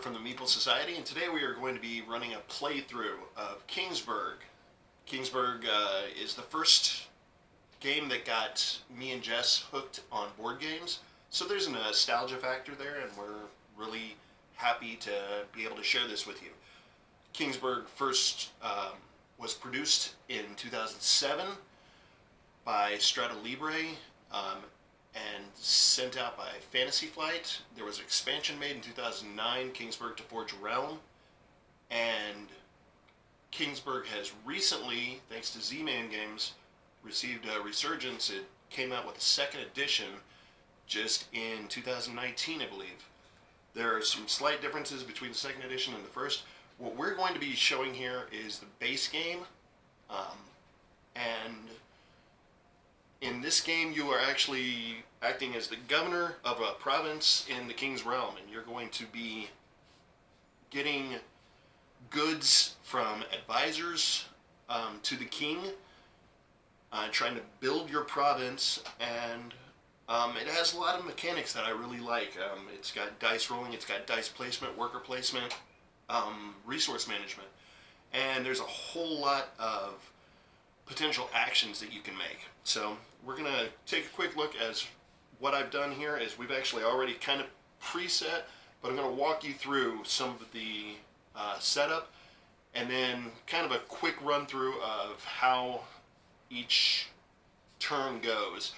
from the Meeple Society, and today we are going to be running a playthrough of Kingsburg. Kingsburg is the first game that got me and Jess hooked on board games, so there's a nostalgia factor there, and we're really happy to be able to share this with you. Kingsburg first was produced in 2007 by Strata Libre, and sent out by Fantasy Flight. There was an expansion made in 2009, Kingsburg to Forge a Realm, and Kingsburg has recently, thanks to Z-Man Games, received a resurgence. It came out with a second edition just in 2019, I believe. There are some slight differences between the second edition and the first. What we're going to be showing here is the base game, and in this game, you are actually acting as the governor of a province in the King's Realm, and you're going to be getting goods from advisors to the king, trying to build your province, and it has a lot of mechanics that I really like. It's got dice rolling, it's got dice placement, worker placement, resource management, and there's a whole lot of potential actions that you can make. So we're going to take a quick look as what I've done here is we've actually already kind of preset, but I'm going to walk you through some of the setup and then kind of a quick run through of how each turn goes.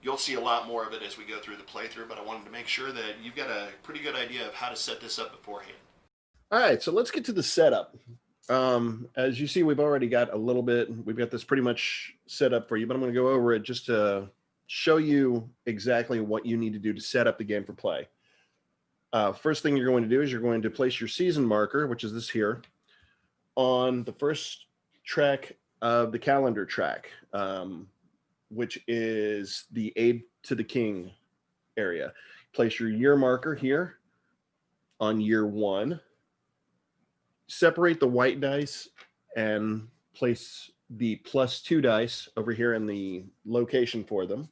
You'll see a lot more of it as we go through the playthrough, but I wanted to make sure that you've got a pretty good idea of how to set this up beforehand. All right, so let's get to the setup. As you see, we've already got a little bit, we've got this pretty much set up for you, but I'm going to go over it just to show you exactly what you need to do to set up the game for play. First thing you're going to do is you're going to place your season marker, which is this here, on the first track of the calendar track, which is the Aid to the King area. Place your year marker here on year 1. Separate the white dice and place the +2 dice over here in the location for them.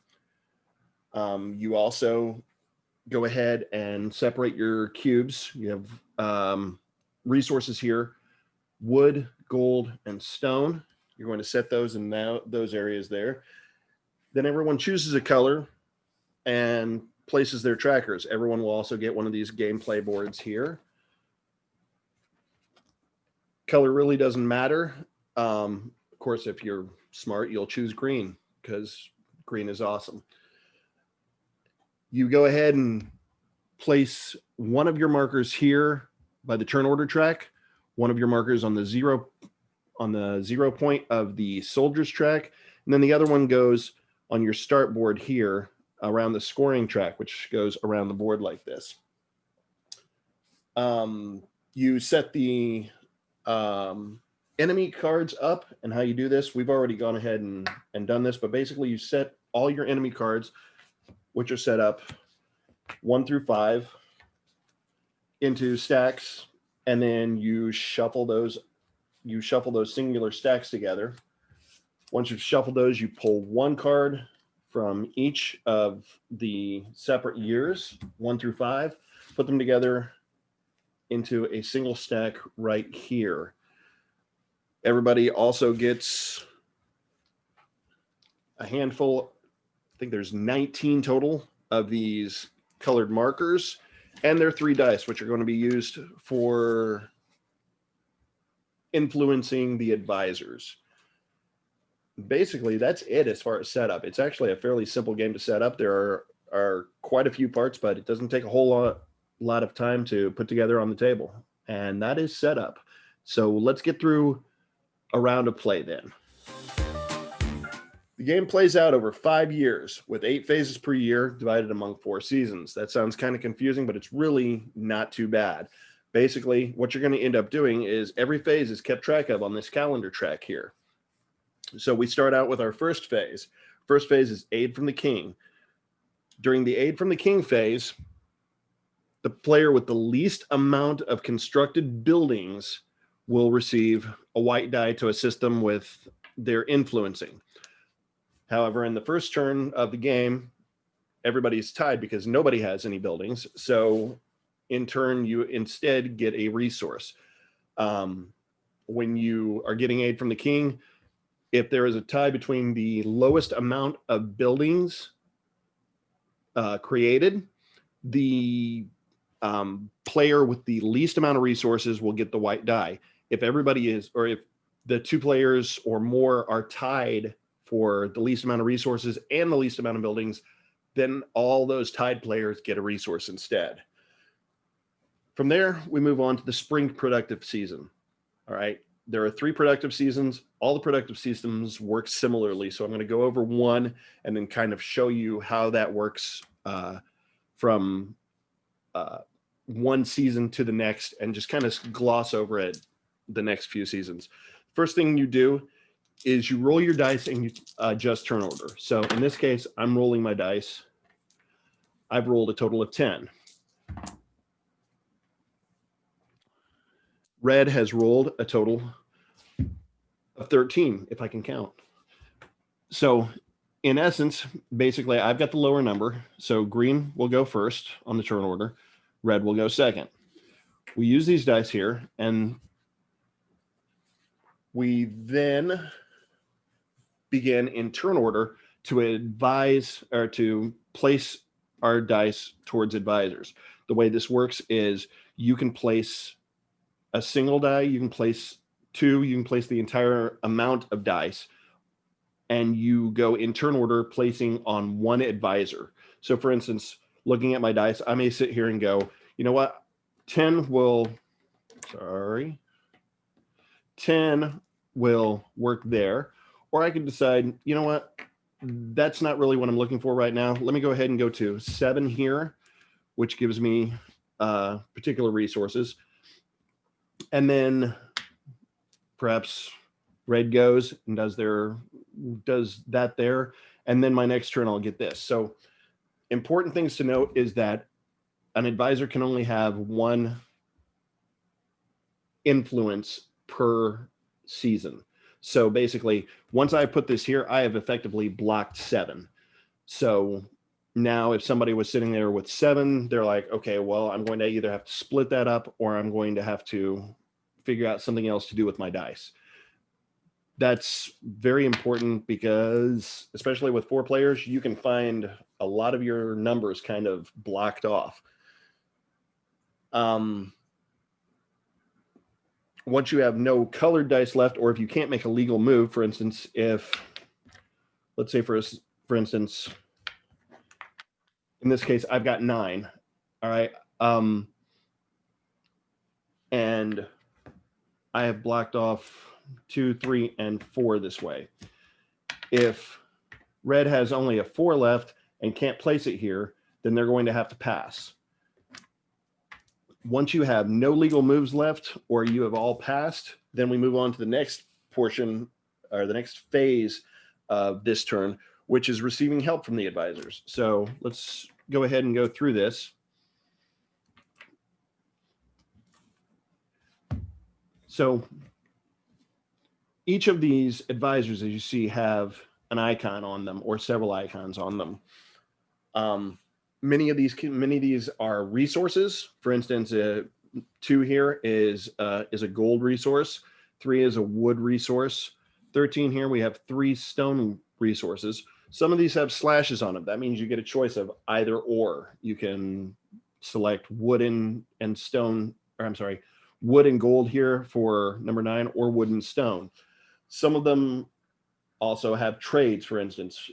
You also go ahead and separate your cubes. You have resources here, wood, gold, and stone. You're going to set those in those areas there. Then everyone chooses a color and places their trackers. Everyone will also get one of these gameplay boards here. Color really doesn't matter. Of course, if you're smart, you'll choose green because green is awesome. You go ahead and place one of your markers here by the turn order track, one of your markers on the zero point of the soldiers track, and then the other one goes on your start board here around the scoring track, which goes around the board like this. You set the enemy cards up, and how you do this, we've already gone ahead and done this, but basically you set all your enemy cards, which are set up 1 through 5 into stacks, and then you shuffle those singular stacks together. Once you've shuffled those, you pull one card from each of the separate years, 1 through 5, put them together into a single stack right here. Everybody also gets a handful, I think there's 19 total of these colored markers, and they're 3 dice, which are going to be used for influencing the advisors. Basically, that's it as far as setup. It's actually a fairly simple game to set up. There are quite a few parts, but it doesn't take a whole lot of time to put together on the table, and that is setup. So let's get through a round of play then. The game plays out over 5 years with 8 phases per year divided among 4 seasons. That sounds kind of confusing, but it's really not too bad. Basically, what you're going to end up doing is every phase is kept track of on this calendar track here. So we start out with our first phase. First phase is Aid from the King. During the Aid from the King phase, the player with the least amount of constructed buildings will receive a white die to assist them with their influencing. However, in the first turn of the game, everybody's tied because nobody has any buildings. So in turn, you instead get a resource. When you are getting aid from the king, if there is a tie between the lowest amount of buildings created, the player with the least amount of resources will get the white die. If everybody is, or if the two players or more are tied for the least amount of resources and the least amount of buildings, then all those tied players get a resource instead. From there, we move on to the spring productive season. All right. There are 3 productive seasons. All the productive seasons work similarly. So I'm going to go over one and then kind of show you how that works from one season to the next, and just kind of gloss over it the next few seasons. First thing you do is you roll your dice and you adjust turn order. So in this case, I'm rolling my dice. I've rolled a total of 10. Red has rolled a total of 13, if I can count. So in essence, basically, I've got the lower number. So green will go first on the turn order. Red will go second. We use these dice here, and we then begin in turn order to advise or to place our dice towards advisors. The way this works is you can place a single die, you can place 2, you can place the entire amount of dice, and you go in turn order placing on one advisor. So for instance, looking at my dice, I may sit here and go, you know what, 10 will work there. Or I could decide, you know what, that's not really what I'm looking for right now. Let me go ahead and go to 7 here, which gives me particular resources. And then perhaps red goes and does that there. And then my next turn, I'll get this. So important things to note is that an advisor can only have 1 influence per season. So basically, once I put this here, I have effectively blocked 7. So now if somebody was sitting there with 7, they're like, okay, well, I'm going to either have to split that up or I'm going to have to figure out something else to do with my dice. That's very important because, especially with 4 players, you can find a lot of your numbers kind of blocked off. Once you have no colored dice left, or if you can't make a legal move, for instance, if, let's say for instance, in this case, I've got 9, all right, and I have blocked off 2, 3, and 4 this way. If red has only a 4 left and can't place it here, then they're going to have to pass. Once you have no legal moves left, or you have all passed, then we move on to the next portion, or the next phase of this turn, which is receiving help from the advisors. So let's go ahead and go through this. So each of these advisors, as you see, have an icon on them or several icons on them. Many of these are resources. For instance, 2 here is a gold resource. 3 is a wood resource. 13 here, we have 3 stone resources. Some of these have slashes on them. That means you get a choice of either or. You can select wood and stone, or I'm sorry, wood and gold here for number 9, or wood and stone. Some of them also have trades. For instance,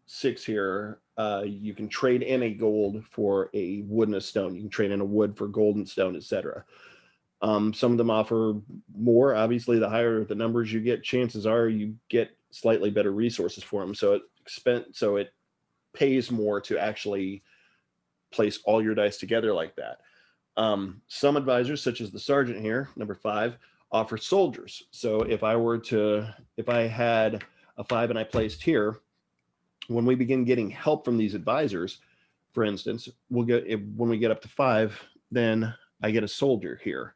6 here, you can trade in a gold for a wood and a stone. You can trade in a wood for gold and stone, etc. Some of them offer more. Obviously, the higher the numbers you get, chances are you get slightly better resources for them. So it pays more to actually place all your dice together like that. Some advisors, such as the sergeant here, number 5, offer soldiers. So if I had a 5 and I placed here, when we begin getting help from these advisors, for instance, when we get up to 5, then I get a soldier here.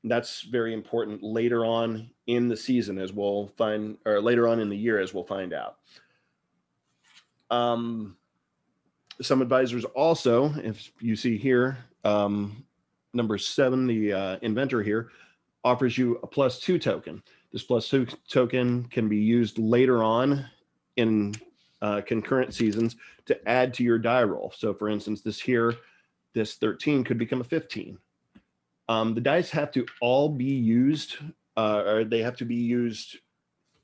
That's very important later on in the season, as we'll find, or later on in the year, as we'll find out. Some advisors also, if you see here, number 7, the inventor here, offers you a +2 token. This +2 token can be used later on in concurrent seasons to add to your die roll. So for instance, this 13 could become a 15. The dice have to all be used, or they have to be used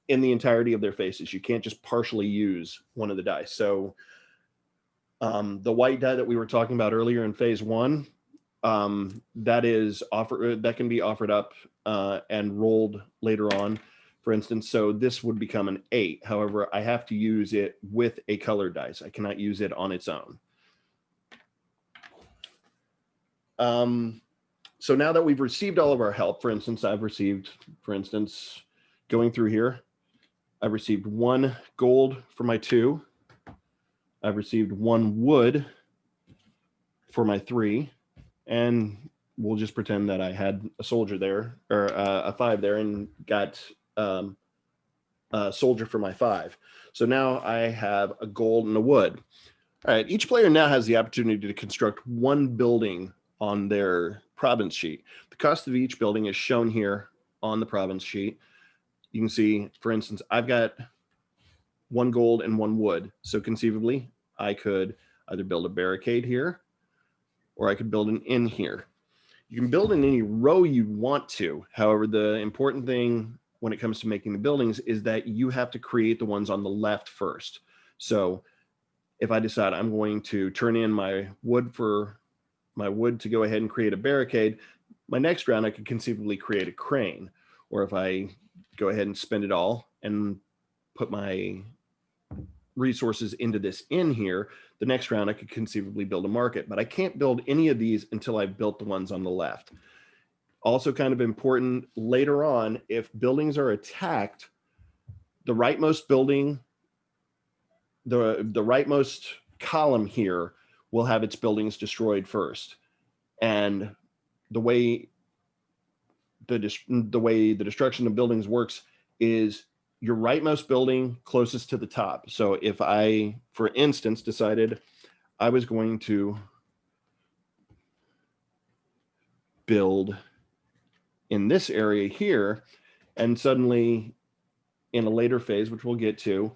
in the entirety of their faces. You can't just partially use one of the dice. So the white die that we were talking about earlier in phase 1, that can be offered up and rolled later on, for instance. So this would become an 8. However, I have to use it with a colored dice. I cannot use it on its own. So now that we've received all of our help, for instance, going through here, I've received 1 gold for my 2. I've received 1 wood for my 3. And we'll just pretend that I had a soldier there, or a 5 there, and got a soldier for my 5. So now I have a gold and a wood. All right, each player now has the opportunity to construct 1 building on their province sheet. The cost of each building is shown here on the province sheet. You can see, for instance, I've got 1 gold and 1 wood. So conceivably, I could either build a barricade here, or I could build an inn here. You can build in any row you want to. However, the important thing when it comes to making the buildings is that you have to create the ones on the left first. So if I decide I'm going to turn in my wood to go ahead and create a barricade, my next round I could conceivably create a crane. Or if I go ahead and spend it all and put my resources into this inn here, the next round I could conceivably build a market. But I can't build any of these until I've built the ones on the left. Also kind of important later on, if buildings are attacked, the rightmost building, the rightmost column here will have its buildings destroyed first. And the way the destruction of buildings works is your rightmost building closest to the top. So if I, for instance, decided I was going to build in this area here, and suddenly in a later phase, which we'll get to,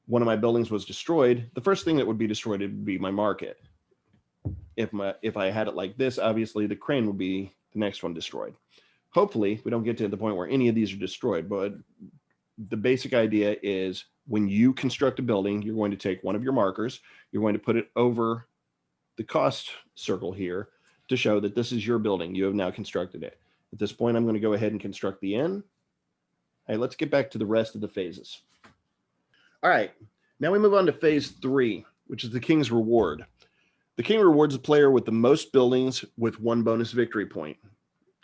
one of my buildings was destroyed, the first thing that would be destroyed would be my market. If I had it like this, obviously the crane would be the next one destroyed. Hopefully we don't get to the point where any of these are destroyed, but the basic idea is when you construct a building, you're going to take one of your markers, you're going to put it over the cost circle here to show that this is your building. You have now constructed it. At this point, I'm going to go ahead and construct the inn. Hey, let's get back to the rest of the phases. All right, now we move on to phase 3, which is the King's Reward. The King rewards a player with the most buildings with 1 bonus victory point.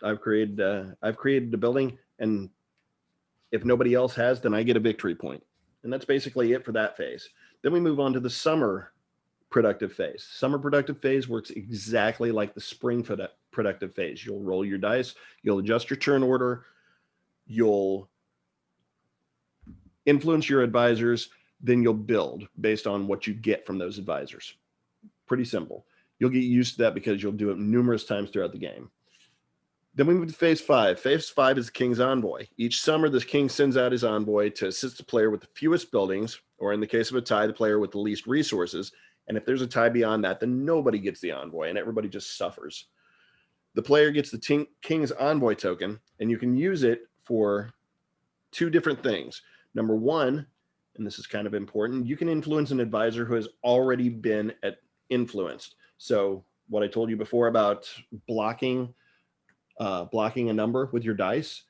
I've created a building, and if nobody else has, then I get a victory point. And that's basically it for that phase. Then we move on to the summer productive phase. Summer productive phase works exactly like the spring productive phase. You'll roll your dice, you'll adjust your turn order, you'll influence your advisors, then you'll build based on what you get from those advisors. Pretty simple. You'll get used to that because you'll do it numerous times throughout the game. Then we move to phase 5. Phase 5 is the King's Envoy. Each summer, the King sends out his envoy to assist the player with the fewest buildings, or in the case of a tie, the player with the least resources. And if there's a tie beyond that, then nobody gets the envoy and everybody just suffers. The player gets the King's Envoy token, and you can use it for 2 different things. Number 1, and this is kind of important, you can influence an advisor who has already been influenced. So what I told you before about blocking a number with your dice,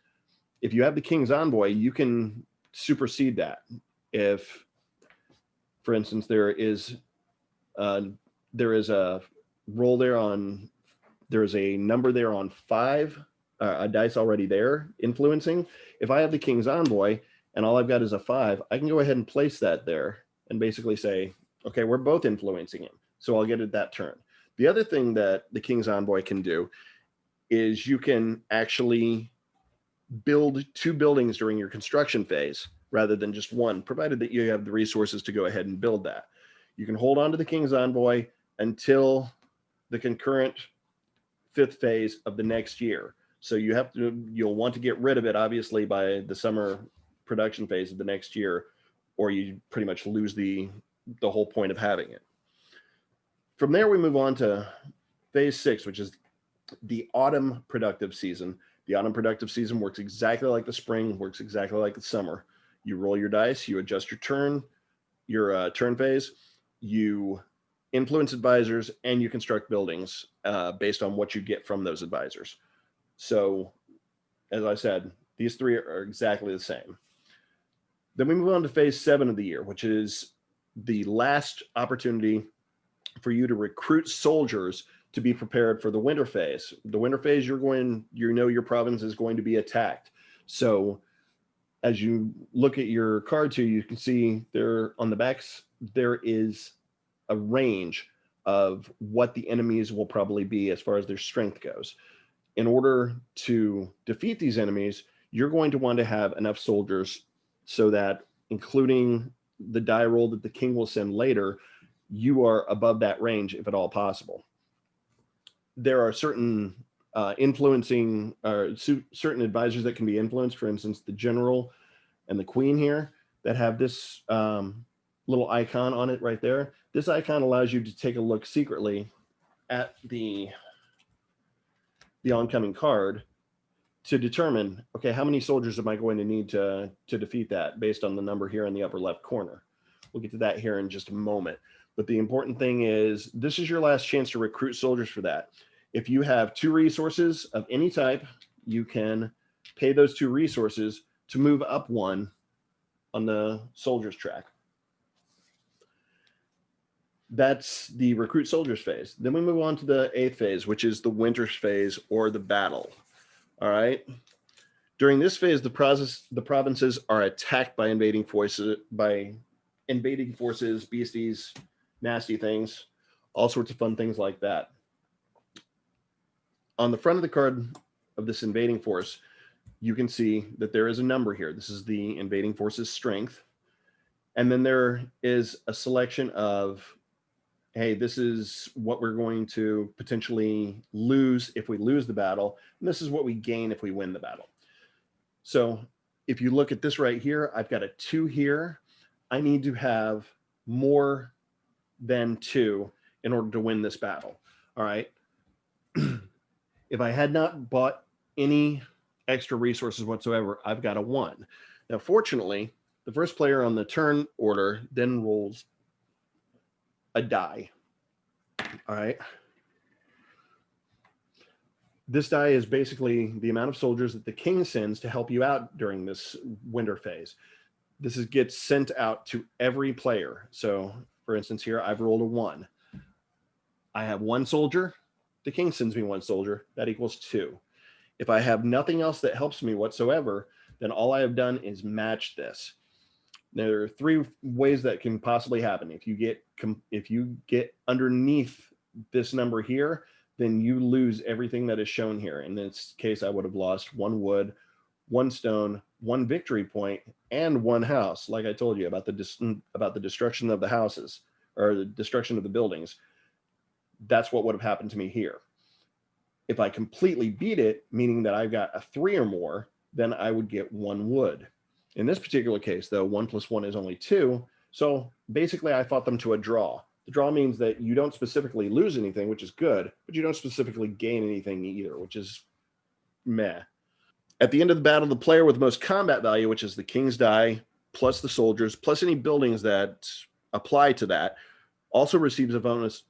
if you have the King's Envoy, you can supersede that. If, for instance, there is a roll there on, there's a number there on 5, a dice already there influencing. If I have the King's Envoy and all I've got is a 5, I can go ahead and place that there and basically say, okay, we're both influencing him, so I'll get it that turn. The other thing that the King's Envoy can do is you can actually build 2 buildings during your construction phase rather than just 1, provided that you have the resources to go ahead and build that. You can hold on to the King's Envoy until the concurrent 5th phase of the next year. So you'll want to get rid of it, obviously, by the summer production phase of the next year, or you pretty much lose the whole point of having it. From there, we move on to phase 6, which is the autumn productive season. The autumn productive season works exactly like the spring, works exactly like the summer. You roll your dice, you adjust your turn phase, you influence advisors, and you construct buildings based on what you get from those advisors. So, as I said, these 3 are exactly the same. Then we move on to phase 7 of the year, which is the last opportunity for you to recruit soldiers to be prepared for the winter phase. The winter phase, your province is going to be attacked. So as you look at your cards here, you can see there on the backs, there is a range of what the enemies will probably be as far as their strength goes. In order to defeat these enemies, you're going to want to have enough soldiers so that, including the die roll that the king will send later, you are above that range if at all possible. There are certain certain advisors that can be influenced. For instance, the general and the queen here that have this little icon on it right there. This icon allows you to take a look secretly at the oncoming card to determine, okay, how many soldiers am I going to need to defeat that based on the number here in the upper left corner. We'll get to that here in just a moment. But the important thing is this is your last chance to recruit soldiers for that. If you have 2 resources of any type, you can pay those 2 resources to move up 1 on the soldiers track. That's the recruit soldiers phase. Then we move on to the 8th phase, which is the winter phase or the battle. All right. During this phase, the provinces are attacked by invading forces, beasties, nasty things, all sorts of fun things like that. On the front of the card of this invading force, you can see that there is a number here. This is the invading force's strength. And then there is a selection of, hey, this is what we're going to potentially lose if we lose the battle. And this is what we gain if we win the battle. So if you look at this right here, I've got a 2 here. I need to have more than 2 in order to win this battle. All right. If I had not bought any extra resources whatsoever, I've got a 1. Now, fortunately, the first player on the turn order then rolls a die. All right. This die is basically the amount of soldiers that the king sends to help you out during this winter phase. This gets sent out to every player. So, for instance, here I've rolled a 1. I have 1 soldier. The king sends me 1 soldier. That equals 2. If I have nothing else that helps me whatsoever, then all I have done is match this. There are 3 ways that can possibly happen. If you get underneath this number here, then you lose everything that is shown here. In this case, I would have lost 1 wood, 1 stone, 1 victory point, and 1 house. Like I told you about the destruction of the houses or the destruction of the buildings. That's what would have happened to me here. If I completely beat it, meaning that I've got a 3 or more, then I would get 1 wood. In this particular case, though, 1 + 1 is only 2. So basically, I fought them to a draw. The draw means that you don't specifically lose anything, which is good, but you don't specifically gain anything either, which is meh. At the end of the battle, the player with the most combat value, which is the king's die, plus the soldiers, plus any buildings that apply to that, also receives a bonus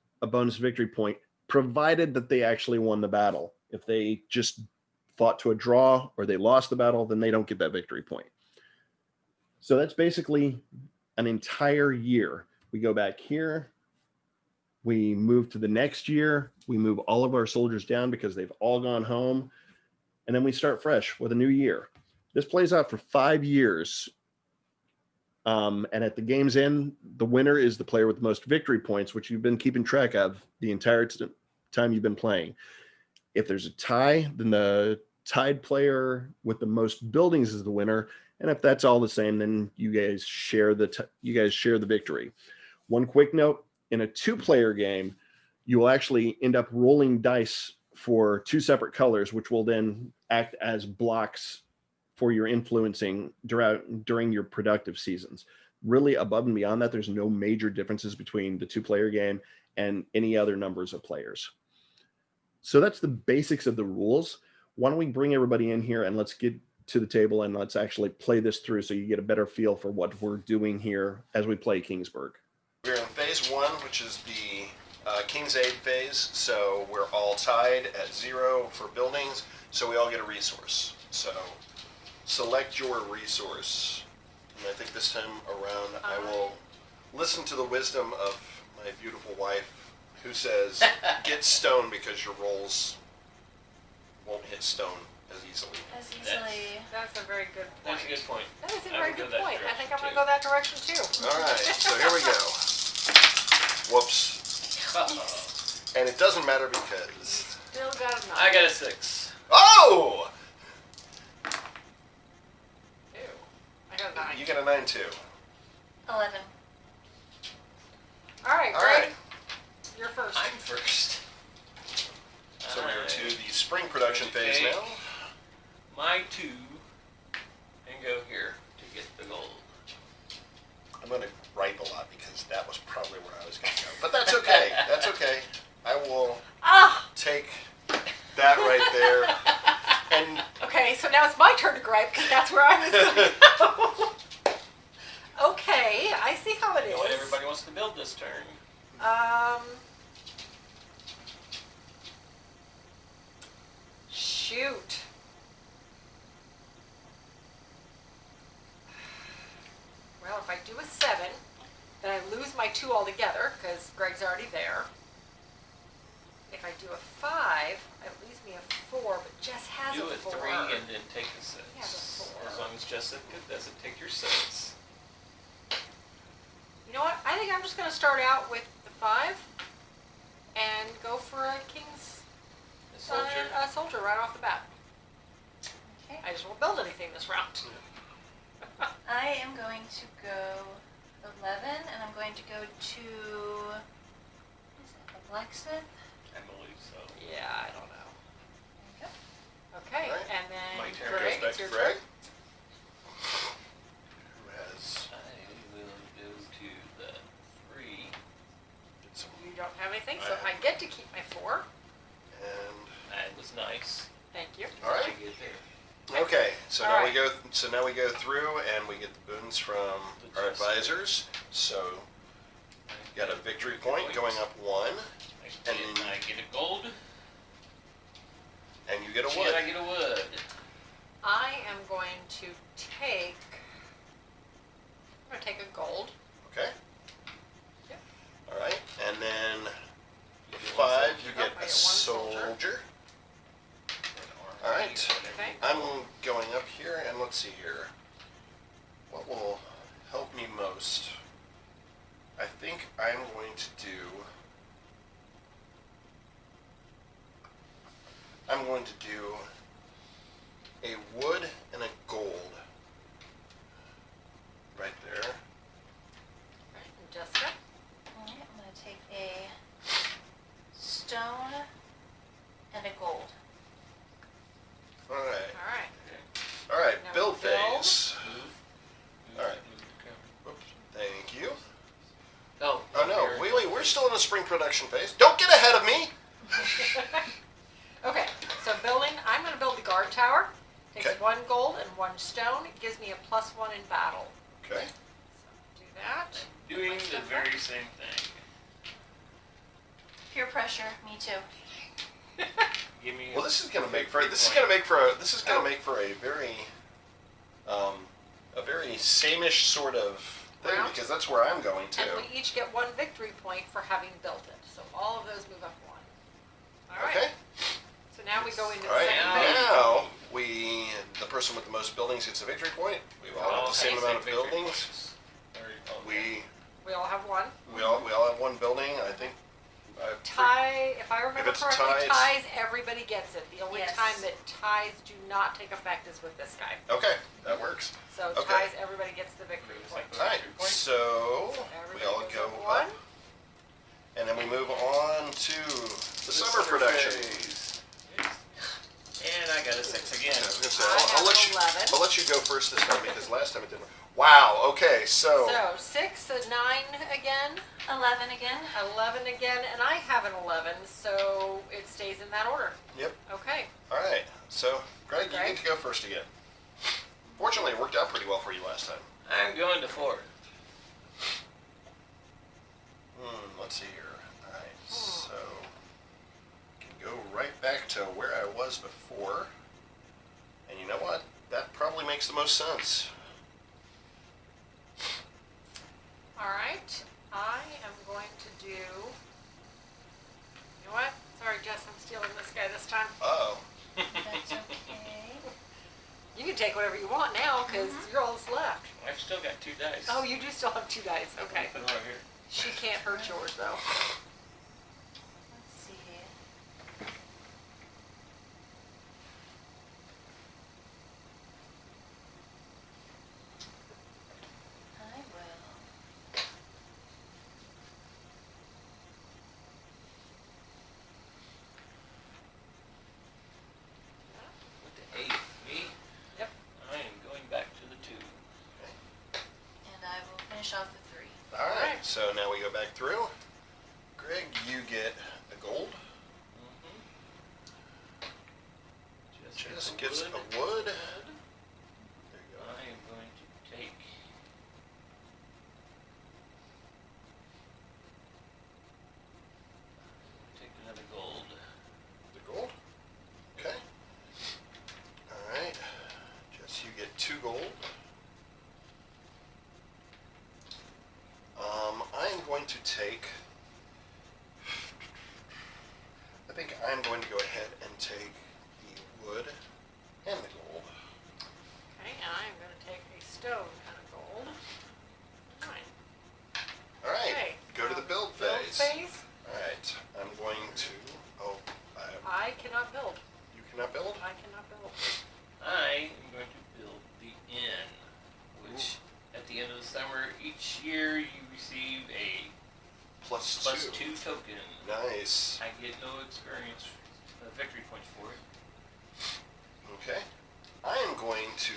victory point, provided that they actually won the battle. If they just fought to a draw or they lost the battle, then they don't get that victory point. So that's basically an entire year. We go back here. We move to the next year. We move all of our soldiers down because they've all gone home. And then we start fresh with a new year. This plays out for 5 years. And at the game's end, the winner is the player with the most victory points, which you've been keeping track of the entire time you've been playing. If there's a tie, then the tied player with the most buildings is the winner. And if that's all the same, then you guys share the victory. One quick note, in a 2-player game, you will actually end up rolling dice for 2 separate colors, which will then act as blocks for your influencing during your productive seasons. Really, above and beyond that, there's no major differences between the 2-player game and any other numbers of players. So that's the basics of the rules. Why don't we bring everybody in here and let's get to the table and let's actually play this through so you get a better feel for what we're doing here as we play Kingsburg. We're in phase 1, which is the King's Aid phase, so we're all tied at 0 for buildings, so we all get a resource. So select your resource. And I think this time around I will listen to the wisdom of my beautiful wife, who says, get stone because your rolls won't hit stone as easily. That's a very good point. That's a good point. That is a very good that point. I think I'm direction, going to go that direction too. All right, so here we go. Whoops. And it doesn't matter because... Still got a 9. I got a 6. Oh! Ew. I got a 9. You got a 9 too. 11. All right, All Greg. right. You're first. I'm first. So we are to the spring production phase now. My 2 and go here to get the gold. I'm going to gripe a lot because that was probably where I was going to go. But that's okay. That's okay. I will take that right there. And Okay, so now it's my turn to gripe because that's where I was going to go. Okay, I see how it You know what is. everybody wants to build this turn. Shoot. Well, if I do a 7, then I lose my 2 altogether because Greg's already there. If I do a 5, it leaves me a 4, but Jess has Do a a 4. 3 and then take a 6. He has a 4. As long as Jessica doesn't take your 6. You know what? I think I'm just going to start out with the 5 and go for a king's A soldier. soldier right off the bat. Okay. I just won't build anything this round. I am going to go 11, and I'm going to go to, what is it, a blacksmith? I believe so. Yeah, I don't know. There you Okay, All right. and then my turn Greg, goes back it's to your Greg. turn. Who has... I will go to the 3. You don't have anything, so I get to keep my 4. And... That was nice. Thank you. All right. To get there. Okay, so All now right. we go. So now we go through, and we get the boons from The our Jessica. advisors. So you got a victory point going up 1, And then I get a gold. and you get a And wood. I get a wood. I am going to take. I'm going to take a gold. Okay. Yep. All right, and then You get one 5, soldier. you Oh, get I a get one soldier. soldier. Or All right. whatever Okay. you I'm want. going up here, and let's see here. What will help me most? I think I'm going to do. I'm going to do a wood and a gold. Right there. Right, and Jessica. go. Alright, I'm going to take a stone and a gold. All right. All right. All right. Now Build build. phase. Move. All right. Move the camera. Whoops. Thank you. Oh, Oh no! here. Wait! We're still in the spring production phase. Don't get ahead of me. Okay, so building. I'm going to build the guard tower. Takes Okay. 1 gold and 1 stone. It gives me a +1 in battle. Okay. So do that. Doing My the stuff very same thing. Peer pressure, me too. Give me. Well, this is going to make for victory this is point. going to make for a this is going to make for a very same-ish sort of thing Round. because that's where I'm going to. And we each get 1 victory point for having built it. So all of those move up 1. All right. Okay. So now we go into All the right. second Now- phase. Now the person with the most buildings gets a victory point. We We're all have all the same having amount of victory buildings. points. Or- oh, We We all have 1. we all have 1 building. I think Tie, if I remember it's correctly, ties- ties, everybody gets it. The only Yes. time that ties do not take effect is with this guy. Okay, that works. So Okay. ties, everybody gets the victory point. All right, so we Everybody all gets go a one. up, and then we move on to the summer production. phase. And I got a 6 again. I was gonna say, I I'll let have you. 11. I'll let you go first this time because last time it didn't. Wow. Okay, so So 6, so 9 again, 11 again. 11 again, and I have an 11, so it stays in that order. Yep. Okay. all right. So Greg, you Greg? need to go first again. Fortunately, it worked out pretty well for you last time. I'm going to 4. Let's see here. All right, so can go right back to where I was before, and you know what? That probably makes the most sense. All right. I am going to do. You know what? Sorry, Jess, I'm stealing this guy this time. Uh-oh. That's okay. You can take whatever you want now, because you're all that's left. I've still got 2 dice. Oh, you do still have 2 dice. Okay. Put them over here. She can't hurt yours, though. Let's see. I will. With the 8, me. Yep. I am going back to the 2. And I will finish off the 3. All right, Alright. so now we go back through. Greg, you get a gold. Jess gets a wood. There you go. I am going to take another gold. The gold. Okay. All right. Jess, you get 2 gold. I'm going to take. I think I'm going to go ahead and take the wood and the gold. Okay, and I am going to take a stone and a gold. 9. All right. Okay. Go to the build Build phase. phase. All right. I'm going to. Oh, I cannot build. you cannot build. I cannot build. I am going to build the inn, which at the end of the summer each year you receive a Plus plus 2. 2 token. Nice. I get no experience, victory points for it. Okay. I am going to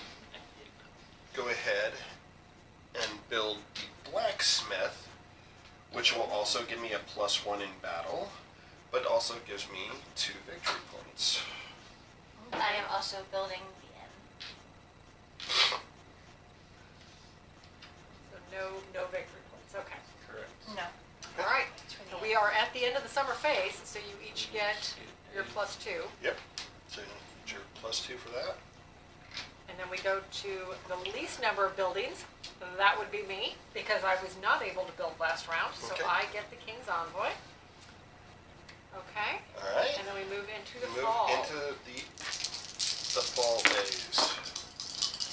go ahead and build the blacksmith, which will also give me a +1 in battle, but also gives me 2 victory points. I am also building the inn. So no victory points. Okay. Correct. No. All right. It's for the So inn. we are at the end of the summer phase, so you each get your +2. Yep. So you get your +2 for that. And then we go to the least number of buildings. That would be me, because I was not able to build last round, so Okay. I get the King's Envoy. Okay, All right. and then we move into the Move fall. into the fall phase.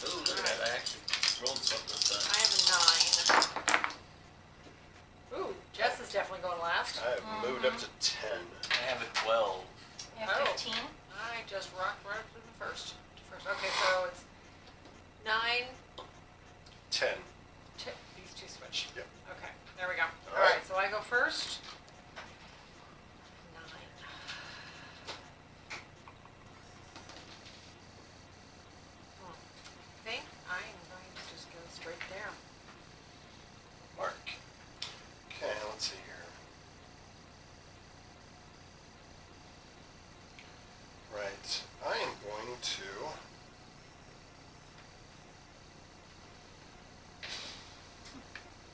Oh, look at that. I actually rolled something this time. I have a 9. Ooh, Jess is definitely going last. I have moved up to 10. I have a 12. You have Oh. 15. I just rocked right up to the first. Okay, so it's 9. 10. These two switch. Yep. Okay, there we go. All All right, right. so I go first. 9. I think I am going to just go straight there. Mark. Okay, let's see here. Right. I am going to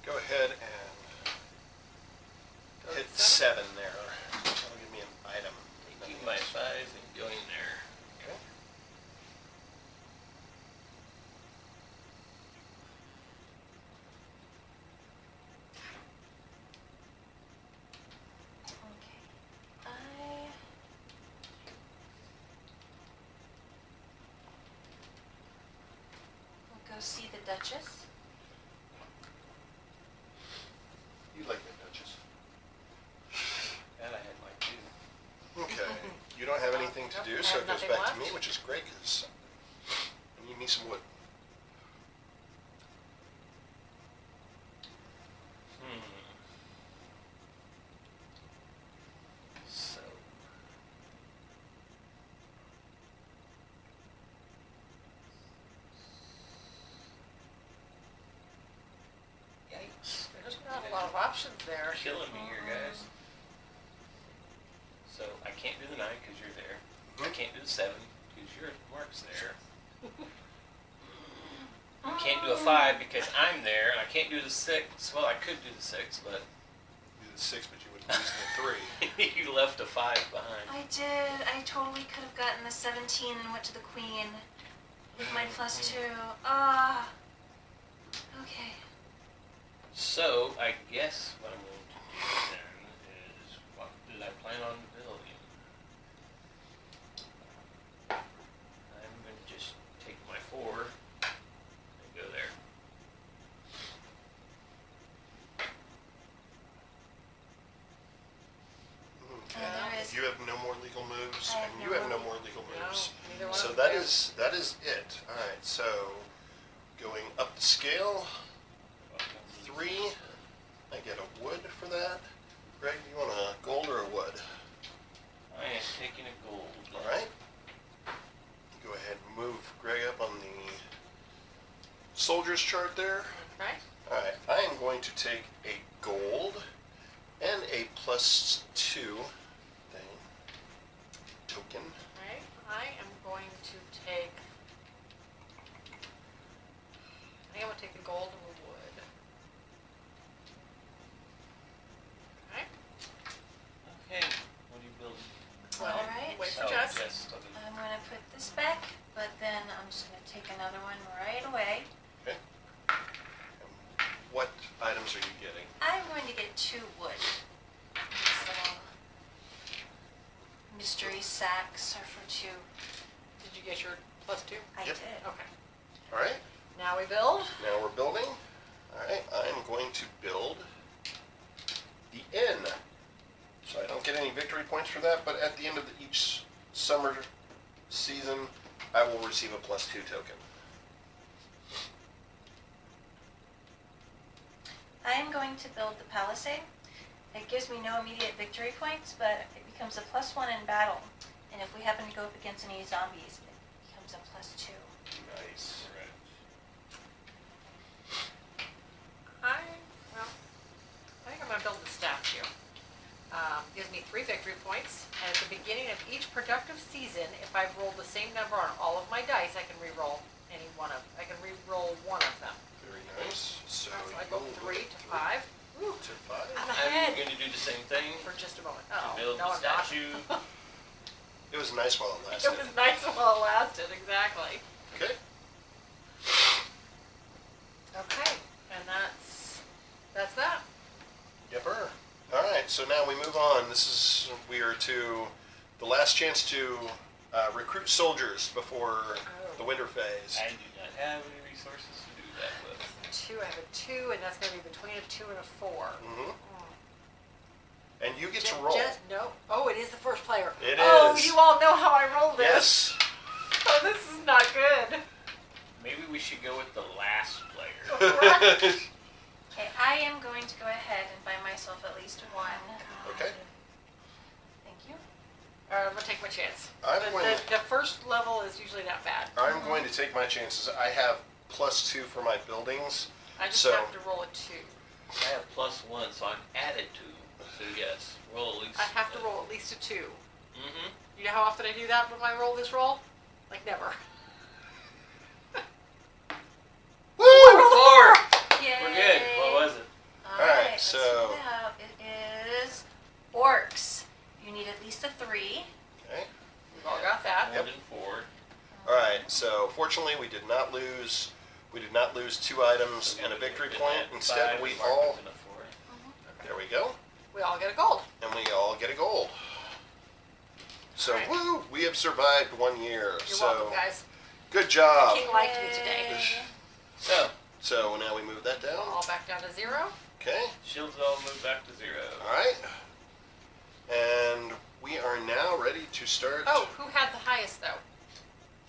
go ahead and Go hit with 7. 7 there. That'll give me an item. Taking my 5 and going there. Okay. Okay. I will go see the Duchess. You like the Duchess. Yeah, don't have anything to Nope, do, I so have it goes nothing back to left. me, which is great because I need me some wood. So. Yikes. There's not a lot of options there. You're killing me here, guys. So I can't do the 9 because you're there. I can't do the 7 because your Mark's there. I can't do a 5 because I'm there, and I can't do the 6. Well, I could do the 6, but You did 6, but you would lose the 3. you left a 5 behind. I did. I totally could have gotten the 17 and went to the queen with my +2. Ah. Okay. So I guess what I'm going to do then is, what did I plan on building? I'm going to just take my 4 and go there. Okay. there is- You have no more legal moves, I have and no you have more no more legal No, moves. neither one So of that them. is it. All right. So going up the scale, 3. I get a wood for that. Greg, do you want a gold or a wood? I am taking a gold. All right. Go ahead and move Greg up on the soldier's chart there. Okay. All right. I am going to take a gold and a +2 thing token. Right. I am going to take. I think I'm gonna take the gold and the wood. Okay. Okay, what are you building? Well, Alright. wait for Oh, Jess. Jess, okay. I'm going to put this back, but then I'm just going to take another one right away. Okay. And what items are you getting? I'm going to get 2 wood. These little mystery sacks are for 2. Did you get your +2? I Yep. did. Okay. All right. Now we build. Now we're building. All right. I'm going to build the inn. So I don't get any victory points for that, but at the end of each summer season, I will receive a +2 token. I am going to build the palisade. It gives me no immediate victory points, but it becomes a +1 in battle. And if we happen to go up against any zombies, it becomes a +2. Nice. I think I'm gonna build the statue. Gives me 3 victory points, and at the beginning of each productive season, if I've rolled the same number on all of my dice, I can re-roll I can re-roll one of them. Very nice. So I go you 3 to 5. Ooh, To 5. I'm I'm ahead going to do the same thing for just a moment. to Oh, build no, the I'm not. statue. It was nice while it It lasted. was nice while it lasted, exactly. Okay. Okay, and that's that. Yepper. All right. So now we move on. We are to the last chance to recruit soldiers before the winter phase. I do not have any resources to do that with. 2, I have a 2, and that's gonna be between a 2 and a 4. Mm-hmm. And you get to roll. No. Oh, it is the first player. It Oh, is. you all know how I roll this. Yes. Oh, this is not good. Maybe we should go with the last player. Okay, I am going to go ahead and buy myself at least 1. Okay. Thank you. I'm gonna take my chance. I'm going The first level is usually not bad. I'm going to take my chances. I have +2 for my buildings. I just So- have to roll a 2. I have +1, so I'm added to. So yes, roll at least. I have to roll at least a 2. Mm-hmm. You know how often I do that when I roll this roll? Like never. Woo! Four! Yay! We're good. What was it? Alright, let's so- check it out. It is orcs. You need at least a 3. Okay. We've all got that. More than 4. All right. So fortunately, we did not lose. We did not lose 2 items and a victory point. Instead, we all. There we go. We all get a gold. And we all get a gold. So Alright. woo! We have survived 1 year. You're so welcome, guys. good job. King liked me today. Yay. So now we move that down. All back down to 0. Okay. Shields all move back to 0. All right. And We are now ready to start. Oh, who had the highest though?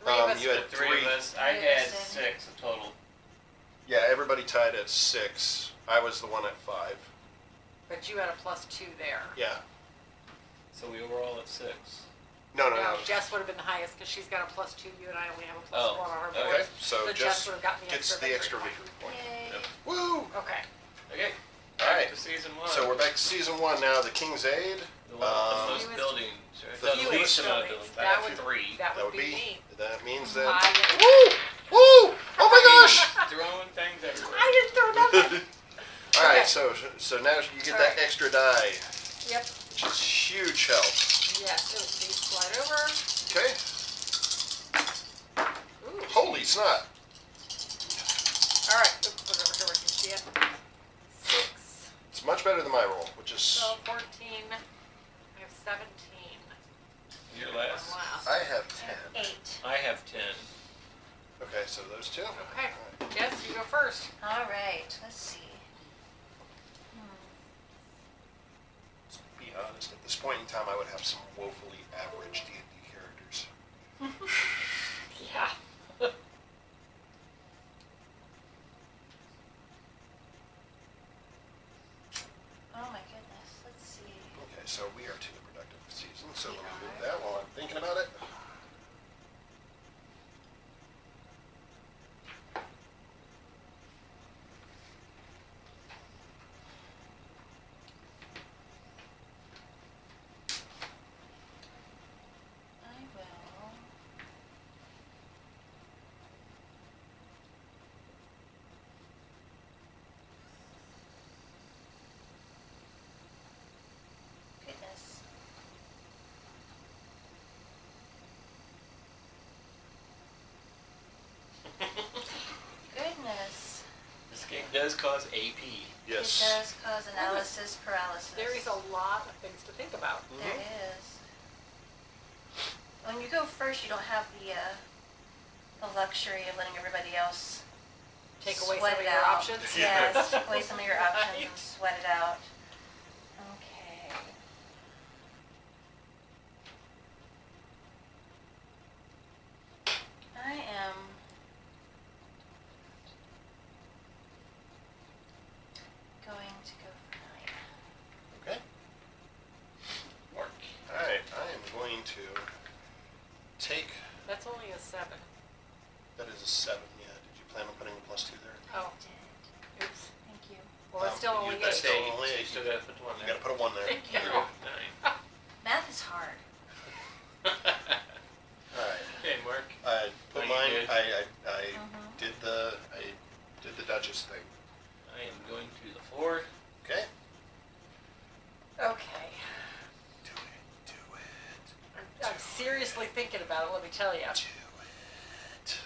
Three of us. You had The three of us. I Three of had us, 6 in total. Yeah, everybody tied at 6. I was the one at 5. But you had a +2 there. Yeah. So we were all at 6. No. Jess would have been the highest because she's got a +2. You and I only have a +1 Oh, on our okay. board. So Jess Jess would have gotten the gets extra the extra victory victory point. Yay. Yep. Woo! Okay. Okay. All Back right. to season 1. So we're back to season 1 now. The King's Aid. The one with the most Fewest- buildings. the The fewest least amount of buildings. buildings. I That have would- 3. That That would be me. That means that. I get- Woo! Woo! Oh my gosh! Throwing things everywhere. I didn't throw nothing. All right. Okay. So now you get All that right. extra die, Yep. which is huge help. Yes. These slide over. Okay. Ooh. Holy snot! All right. Oops, put it over here where you can see it. 6, It's much better than my roll, which is 12, 14. I have 17. You're I'm last. last. I have 10. 8. I have 10. Okay, so those two. Okay. Jess, you go first. All right. Let's see. To be honest, at this point in time, I would have some woefully average D&D characters. Yeah. Oh my goodness. Let's see. Okay, so we are to the productive season, so let me move that while I'm thinking about it. I will. Goodness. Goodness. This game does cause AP. Yes. It does cause analysis paralysis. There is a lot of things to think about. There is. When you go first, you don't have the luxury of letting everybody else Take away sweat some of it your out. options. Yes, take away some of your options Right. and sweat it out. Okay. I am going to go for 9. Okay. Mark. Alright, I am going to take. That's only a 7. That is a 7, yeah. Did you plan on putting a +2 there? Oh, I did. oops. Thank you. Well, it's still only that's 8. still Eight, only so you eight. still gotta put the one You there. gotta put a 1 there. Thank you. There you go. 9. Math is hard. Alright. Okay, Mark. I put Oh, you mine. did? I Mhm. did the Duchess thing. I am going to the 4. Okay. Okay. Do it. I'm seriously thinking about it, let me tell you. Do it.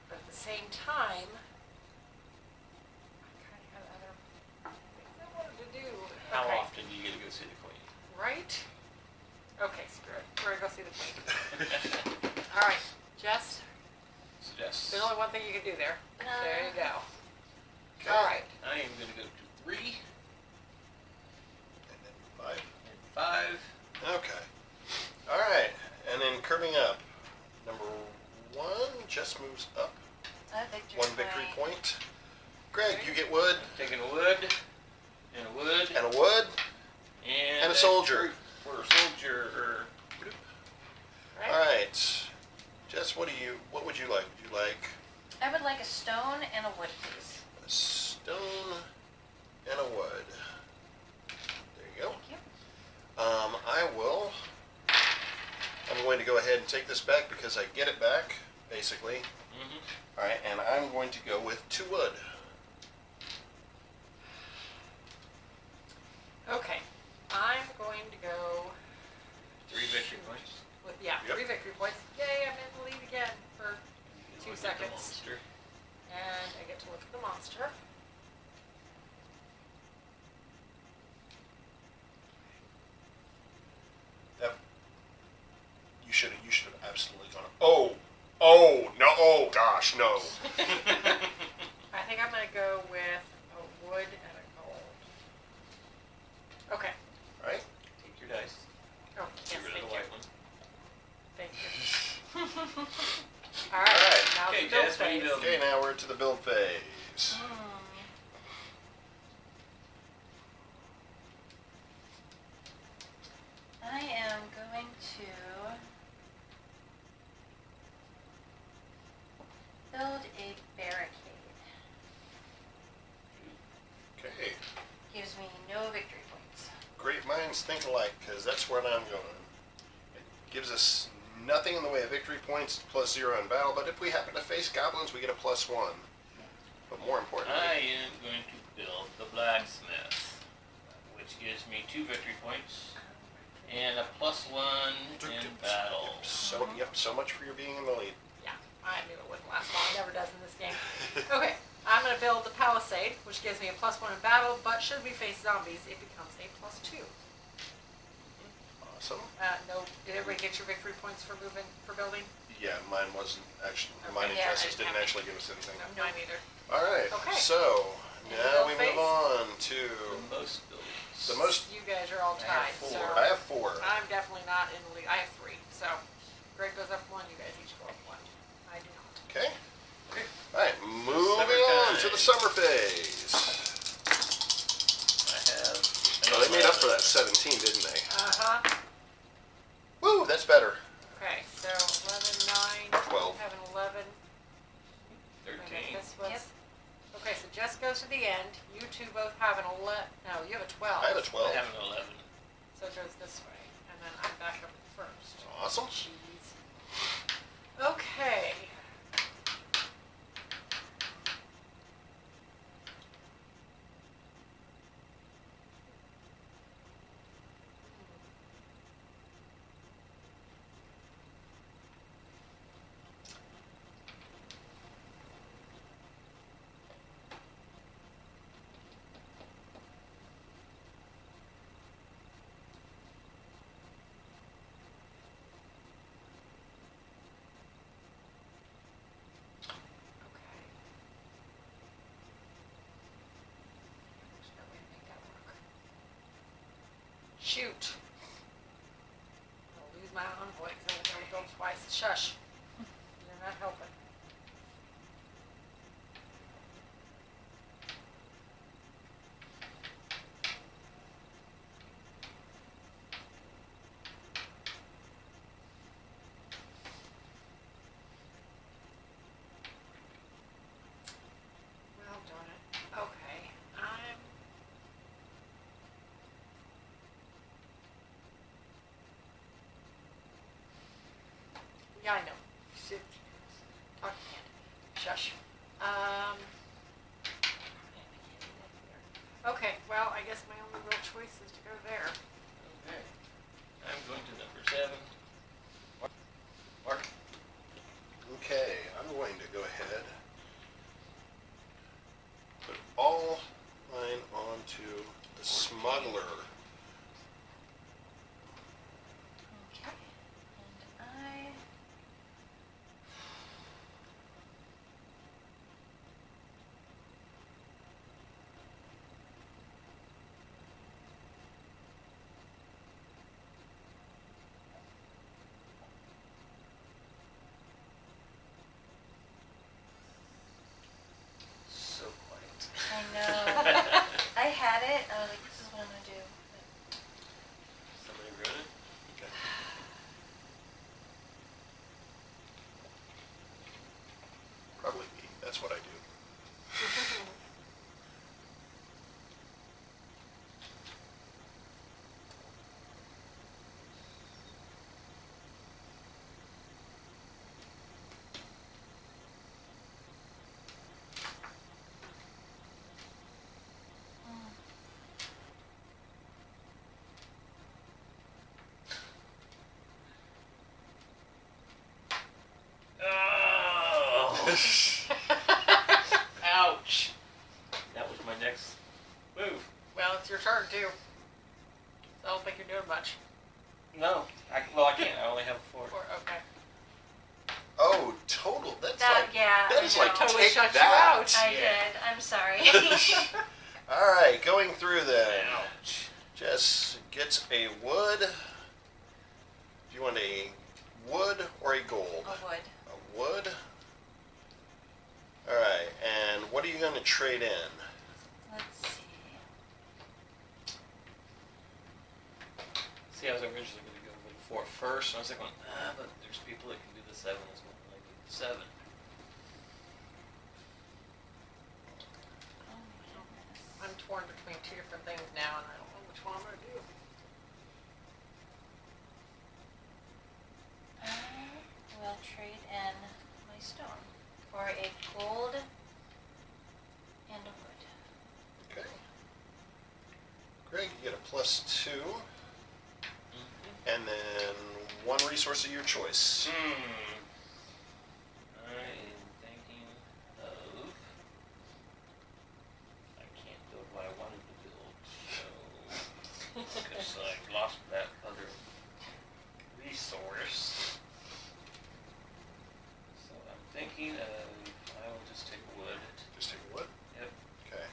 But at the same time, I kind of had other things I wanted to do. How Okay. often do you get to go see the Queen? Right? Okay, screw it. We're gonna go see the Queen. All right, Jess, Suggest. there's only one thing you can do there. There you go. Okay. All right. I am going to go to 3 And then 5. and 5. Okay. Alright. And then curving up. Number 1 just moves up. A victory 1 victory point. point. Greg, you get wood Taking a wood and a wood and a wood. And a soldier. Or a soldier. Right? Alright. Jess, what would you like? Would you like I would like a stone and a wood, please. a stone and a wood? There you go. Thank you. I'm going to go ahead and take this back because I get it back, basically. Mm-hmm. Alright, and I'm going to go with 2 wood. Okay. I'm going to go 3 victory points. with, Yep. 3 victory points. Yay, I'm in the lead again for You 2 look at the seconds. monster. And I get to look at the monster. You should have absolutely gone. Oh no! Oh gosh, no. I think I'm going to go with a wood and a gold. Okay. Right? Take phase. Rebuilding. Okay, now we're to the build phase. I am going to build a barricade. Okay. Gives me no victory points. Great minds think alike, because that's where I'm going. It gives us nothing in the way of victory points, +0 in battle, but if we happen to face goblins, we get a +1. But more importantly, I am going to build the blacksmith, which gives me 2 victory points and a +1 in battle. so much for your being in the lead. Yeah, I knew it wouldn't last long. It never does in this game. Okay, I'm going to build the palisade, which gives me a +1 in battle, but should we face zombies, it becomes a +2. Awesome. No, did everybody get your victory points for building? Yeah, mine wasn't actually, Okay, mine and yeah, Tessa's I didn't didn't actually give us anything. No, mine either. Alright, Okay. so In the now build we phase? move on to The most buildings. the most. You guys are all I have tied, 4. so I have 4. I'm definitely not in the lead. I have 3, so Greg goes up 1, you guys each go up 1. I do not. Okay. Okay. Alright, moving on to the summer phase. I have. Well, they made up for that 17, didn't they? Uh-huh. Woo, that's better. Okay, so 11, 9, 12. have an 11. 13. This was, Yep. Okay, so Jess goes to the end. You two both have an 11. No, you have a 12. I have a 12. I have an 11. So it goes this way, and then I'm back up first. Awesome. Jeez. Okay. Okay. There's no way to make that work. Shoot. I'll lose my envoy because I'm going to build twice. Shush. You're not helping. Well, darn it. Okay. I'm. Yeah, I know. Shoot. Talk to Ant. Shush. Man, I can't do that either. Okay, well, I guess my only real choice is to go there. Okay. I'm going to number 7. Mark. Okay, I'm going to go ahead. Put all mine onto the smuggler. Okay. And I. So quiet. I know. I had it. I was like, this is what I'm gonna do. Somebody wrote it? Okay. Probably me. That's what I do. Oh! Ouch! That was my next move. Well, it's your turn, too. So I don't think you're doing much. No, I can't. I only have 4. Okay. Oh, total. That's That, like. yeah. That I is know. like Totally take shut you that. out. I Yeah. did. I'm sorry. All right, going through then. Ouch. Jess gets a wood. Do you want a wood or a gold? I would. A wood. trade in? Let's see. See, I was originally going to go with 4 first, and I was like, but there's people that can do the 7 as well. I do the 7. Oh my goodness. I'm torn between two different things now, and I don't know which one I'm gonna do. I will trade in my stone for a gold and a wood. Okay. Greg, you get a +2, Mm-hmm. and then 1 resource of your choice. I am thinking of. I can't build what I wanted to build, so. Because I've lost that other resource. So I'm thinking of. I will just take wood. Just take wood. Yep. Okay.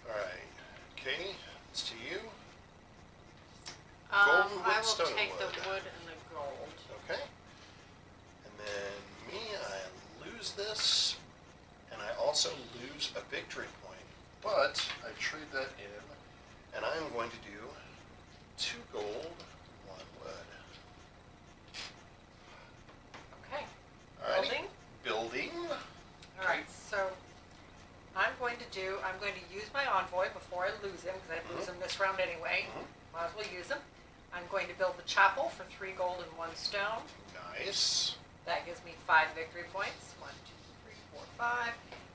All right, Katie, it's to you. Gold, wood, I will stone, take wood. the wood and the gold. Okay. And then me, I lose this, and I also lose a victory point. But I trade that in, and I'm going to do 2 gold, 1 wood. Okay. Alrighty. Building. Building. All right. So I'm going to use my envoy before I lose him because I lose him this round anyway. Might as well use him. I'm going to build the chapel for 3 gold and 1 stone. Nice. That gives me 5 victory points. 1, 2, 3, 4, 5.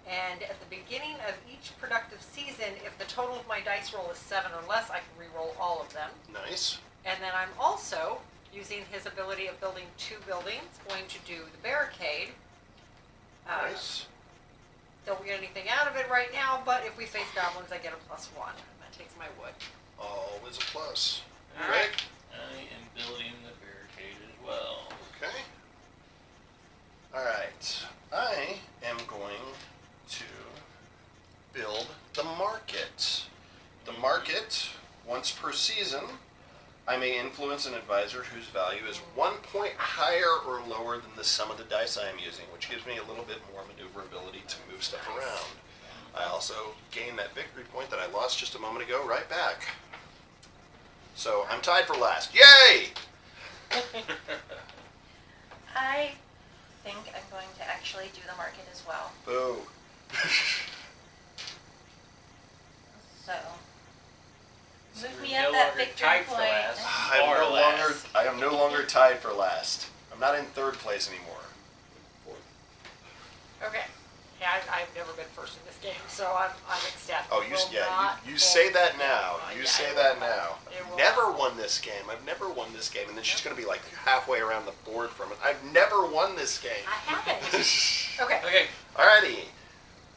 And at the beginning of each productive season, if the total of my dice roll is 7 or less, I can re-roll all of them. Nice. And then I'm also, using his ability of building 2 buildings, going to do the barricade. Nice. Don't get anything out of it right now, but if we face goblins, I get a +1. And that takes my wood. Always a plus. All Greg. right. I am building the barricade as well. Okay. All right. I am going to build the market. The market, once per season, I may influence an advisor whose value is 1 point higher or lower than the sum of the dice I am using, which gives me a little bit more maneuverability to move stuff around. I also gain that victory point that I lost just a moment ago right back. So I'm tied for last. Yay! I think I'm going to actually do the market as well. Boo. So, So move you're me no up that longer victory tied for point. last. I am no longer tied for last. I'm not in 3rd place anymore. Okay. Yeah, I've never been first in this game, so I'm ecstatic. Oh, you say that now. You say that now. I've never won this game. I've never won this game, and then she's going to be like halfway around the board from it. I've never won this game. I haven't. Okay. Okay, Alrighty.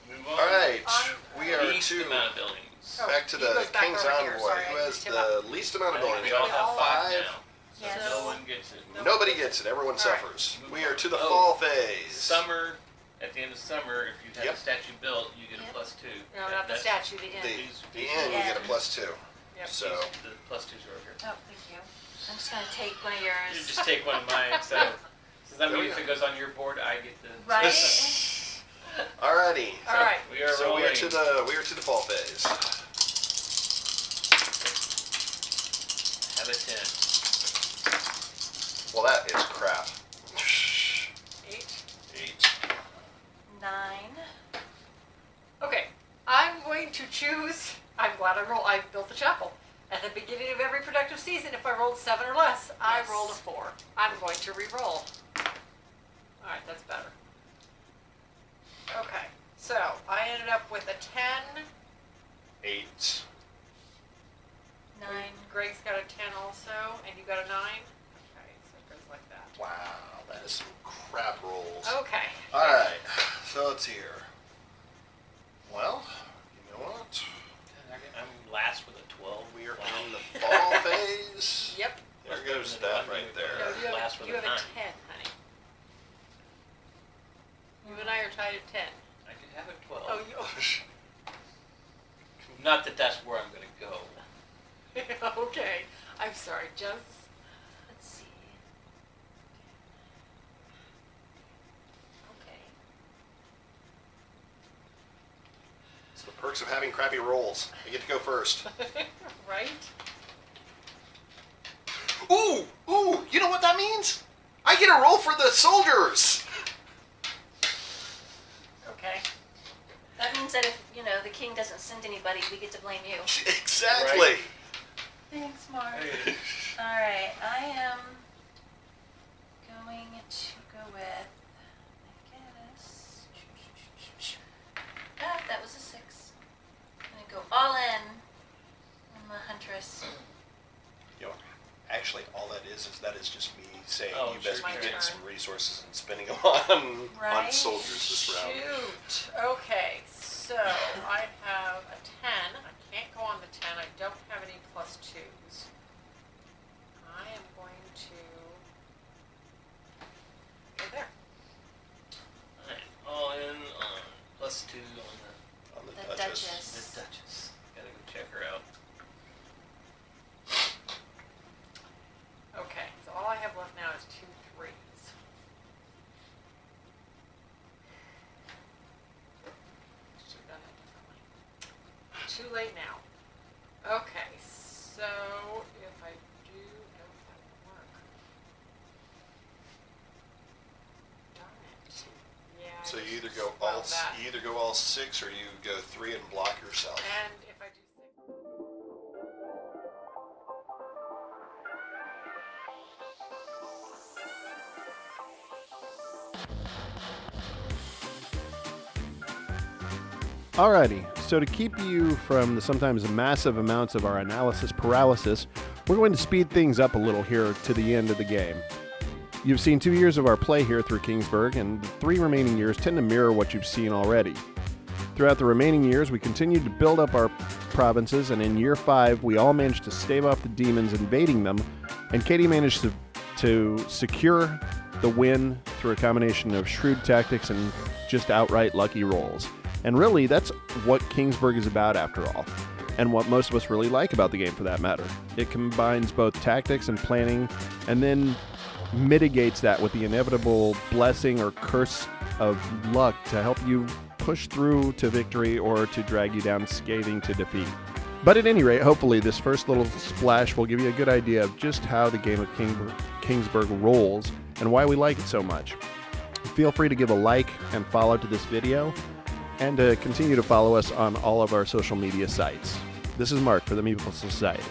move on. Alright. On- We are Least to amount of buildings. Oh, back to he the goes back King's over here. Envoy, Sorry, who I has used him the least amount I of think buildings. we all We have all 5 5. now. Yes. So no one gets it. Nobody gets it. Everyone All right. suffers. Move We are on. to the Oh. fall phase. Summer, at the end of summer, if you have Yep. a statue built, you get Yep. a +2. No, not the That's- statue, the end. The end, you get a +2. Yep. So, The +2s are over here. Oh, thank you. I'm just going to take one of You yours. just take one of mine, so since that There we means if go. it goes on your board, I get the. Right? alrighty. All right. We are So rolling. we are to the fall phase. Have a 10. Well, that is crap. 8. 8. 9. Okay. I'm going to choose. I'm glad I built the chapel. At the beginning of every productive season, if I rolled 7 or less, I Yes. rolled a 4. I'm going to re-roll. Alright, that's better. Okay. So, I ended up with a 10. 8. 9. Greg's got a 10 also, and you got a 9? Okay, so it goes like that. Wow, that is some crap rolls. Okay. Alright, so let's hear. Well, you know what? I'm last with a 12. We are Wow. in the fall phase. Yep. There goes that right No, there. you have, Last with you a have 9. a 10, honey. You and I are tied at 10. I could have a 12. Oh, you. Not that that's where I'm going to go. Okay. I'm sorry, just. Let's see. Okay. Perks of having crappy rolls. I get to go first. Right? Ooh! Ooh! You know what that means? I get a roll for the soldiers! Okay. That means that if, the king doesn't send anybody, we get to blame you. Exactly. Right. Thanks, Mark. Alright, I am going to go with, I guess. Ah, that was a 6. I'm gonna go all in on the Huntress. You know, actually, all that is just me saying Oh, you best sure. be My getting turn. some resources and spending them on Right. soldiers this round. Shoot. Okay, so I have a 10. I can't go on the 10. I don't have any plus 2s. I am going to go there. Alright, all in on +2 on On the The Duchess. Duchess. the Duchess. Gotta go check her out. Okay, so all I have left now is 2 3s. Should have done it differently. Too late now. Okay, so if I do, no, that won't work. Darn it. Yeah. I So you just either go swelled all that. you either go all 6 or you go 3 and block yourself. And if I do 6. Alrighty, so to keep you from the sometimes massive amounts of our analysis paralysis, we're going to speed things up a little here to the end of the game. You've seen 2 years of our play here through Kingsburg, and the 3 remaining years tend to mirror what you've seen already. Throughout the remaining years, we continued to build up our provinces, and in year 5, we all managed to stave off the demons invading them, and Katie managed to secure the win through a combination of shrewd tactics and just outright lucky rolls. And really, that's what Kingsburg is about after all, and what most of us really like about the game for that matter. It combines both tactics and planning, and then mitigates that with the inevitable blessing or curse of luck to help you push through to victory or to drag you down scathing to defeat. But at any rate, hopefully this first little splash will give you a good idea of just how the game of Kingsburg rolls and why we like it so much. Feel free to give a like and follow to this video, and to continue to follow us on all of our social media sites. This is Mark for the Meeple Society.